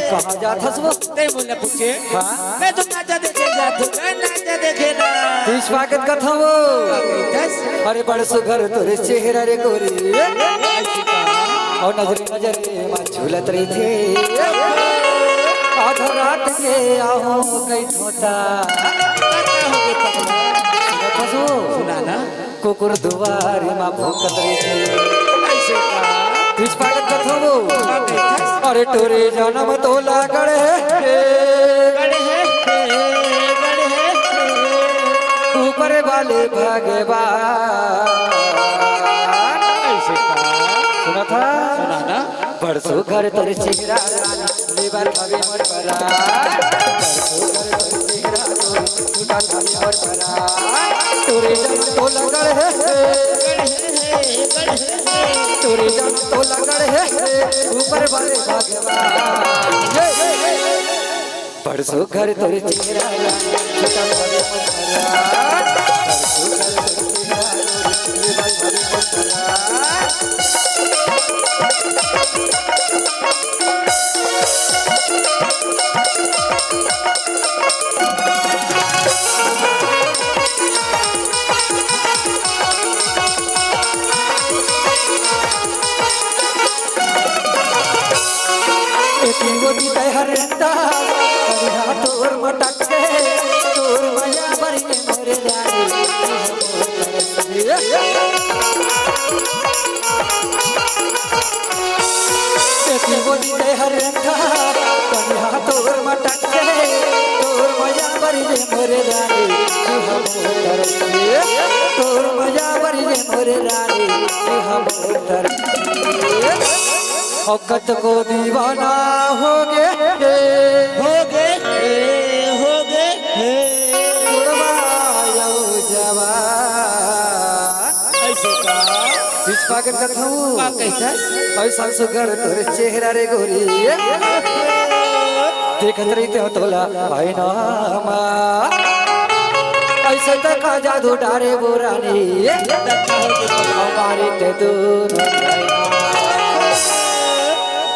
कहाँ जाता वो? नहीं मुझे पूछे। हाँ? मैं तो नाचा देखे जाता हूँ, नाचा देखे ना। तीस स्वागत का था वो। अरे बड़ सुघर तोरे चेहरा रे गोरी। और नजरे नजरे मां झूलत रही थी। आधा रात के आहू कई धोता। सुना ना? कुकुर दुआरी मां भूकत रही थी। ऐसे का? तीस स्वागत का था वो। अरे टोरे जन्म तोला गड़े ऊपर वाले भगवान। सुना था? सुना ना? परसों घर तोरे चेहरा लेबर भाभी मर परा। परसों घर तोरे चेहरा टूटा भाभी मर परा। टोरे जन्म तोला गड़े टोरे जन्म तोला गड़े ऊपर वाले भगवान। परसों घर तोरे चेहरा छोटा भाभी मर परा। परसों घर तोरे चेहरा लेबर भाभी मर परा। हरता तोर मटक तोर माया बरी मोरे जानी बोली दे हरता तोर मटक तोर माया बरी मोरे जानी तोर माया बरी मोरे रानी औकत को दीवाना हो गए स्वागत करता हूँ ऐसा सुगर तोरे चेहरा रे गोरी देखत रही हो तोला भाई नामा ऐसा तक जादू डारे बोरानी हमारी ते दूर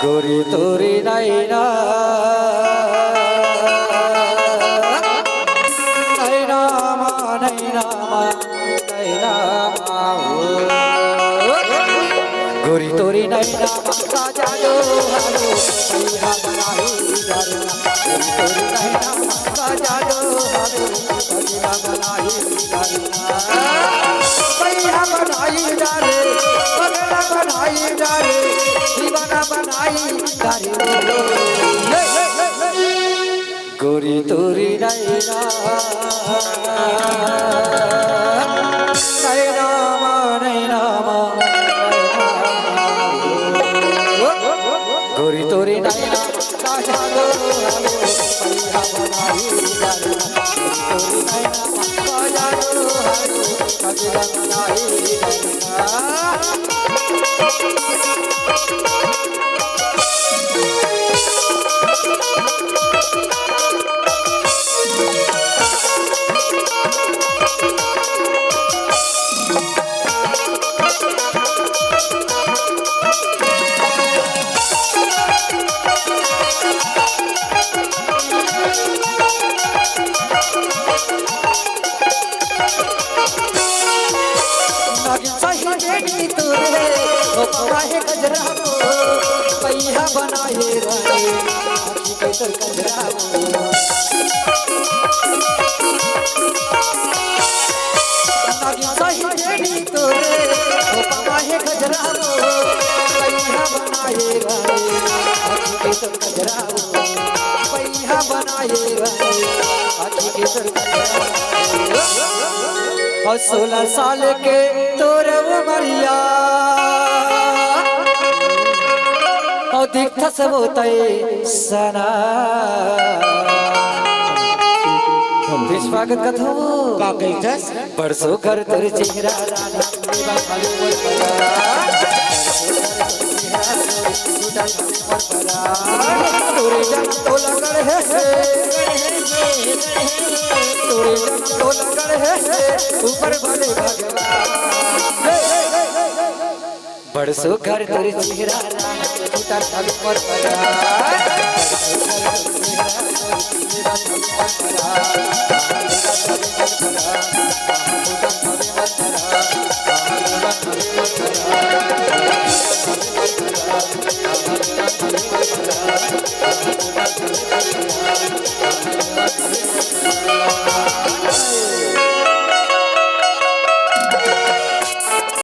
गोरी तोरी नैना गोरी तोरी नैना का जादू हारो भैया बनाई जाना गोरी तोरी नैना का जादू हारो भैया बनाई जाना भैया बनाई जाने बगला बनाई जाने दीवाना बनाई जाने गोरी तोरी नैना गोरी तोरी नैना का जादू भैया बनाई जाना गोरी नैना का जादू भैया बनाई जाना गजरा पैया बनाए रहे कैसर गजरा तोरे है गजरा पैया बनाए रहे कैसर गजरा पैया बनाए रहे कैसर गजरा 16 साल के तोरे उमरिया दिखस बोतई सना स्वागत कथो का कहतस परसों कर तेरे चेहरा राना तोरे जन्म तो लगड़ है तोरे जन्म तो लगड़ है ऊपर वाले भगवान बरसो घर तोरे चेहरा टूटा तब पर परा